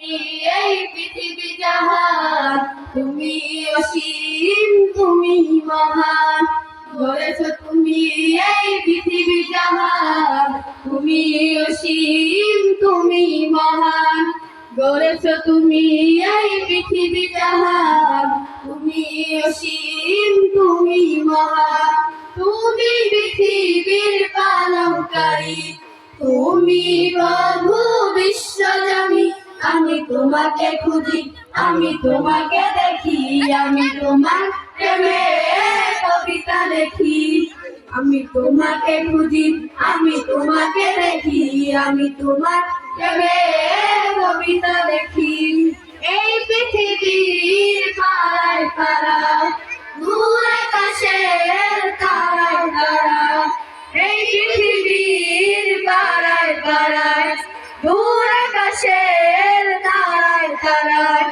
এই পৃথিবী জাহান তুমি অসীম তুমি মহান গড়েছো তুমি এই পৃথিবী জাহান তুমি অসীম তুমি মহান গড়েছো তুমি এই পৃথিবী জাহান তুমি অসীম তুমি মহান তুমি পৃথিবীর পালনকারী তুমি প্রভু বিশ্বজনী আমি তোমাকে খুঁজি আমি তোমাকে দেখি আমি তোমার প্রেমে কবিতা দেখি আমি তোমাকে খুঁজি আমি তোমাকে দেখি আমি তোমার প্রেমে কবিতা দেখি এই পৃথিবীর পাড়ায় পাড়ায় দূর আকাশের তারায় তারায় এই পৃথিবীর পাড়ায় পাড়ায় দূর আকাশের তারায় তারায়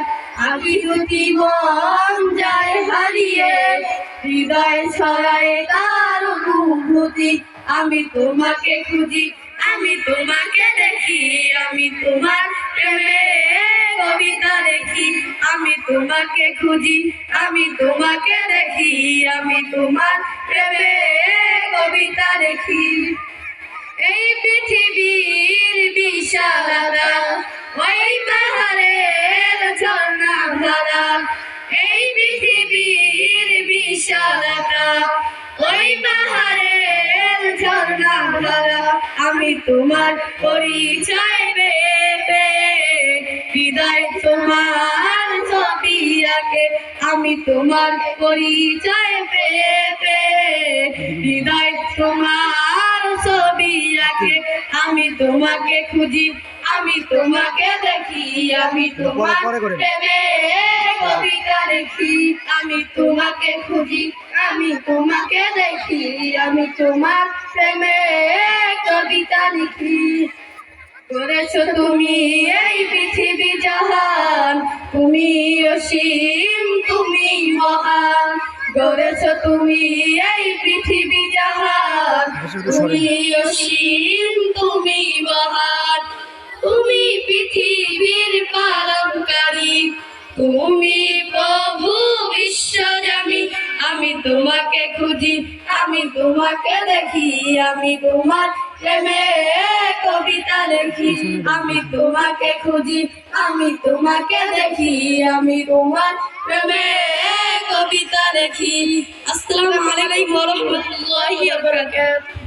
আকি দুটি মন যায় হারিয়ে হৃদয় ছড়ায় তার অনুভূতি আমি তোমাকে খুঁজি আমি তোমাকে দেখি আমি তোমার প্রেমে কবিতা দেখি আমি তোমাকে খুঁজি আমি তোমাকে দেখি আমি তোমার প্রেমে কবিতা দেখি এই পৃথিবীর বিশালতা ওই পাহাড়ের ঝর্ণা ধারা এই পৃথিবীর বিশালতা ওই পাহাড়ের ঝর্ণা ধারা আমি তোমার পরিচয় পেয়ে হৃদয় তোমার ছবি রাখে আমি তোমার পরিচয় পেয়ে হৃদয় তোমার ছবি রাখে আমি তোমাকে খুঁজি আমি তোমাকে দেখি আমি তোমার প্রেমে কবিতা লিখি আমি তোমাকে খুঁজি আমি তোমাকে দেখি আমি তোমার প্রেমে কবিতা লিখি করেছো তুমি এই পৃথিবী জাহান তুমি অসীম তুমি মহান গড়েছো তুমি এই পৃথিবী জাহান তুমি অসীম তুমি মহান তুমি পৃথিবীর পালনকারী তুমি প্রভু বিশ্বজনী আমি তোমাকে খুঁজি আমি তোমাকে দেখি আমি তোমার প্রেমে কবিতা লিখি আমি তোমাকে খুঁজি আমি তোমাকে দেখি আমি তোমার প্রেমে কবিতা লিখি আসসালামু আলাইকুম ওয়া রাহমাতুল্লাহি ওয়া বারাকাতুহু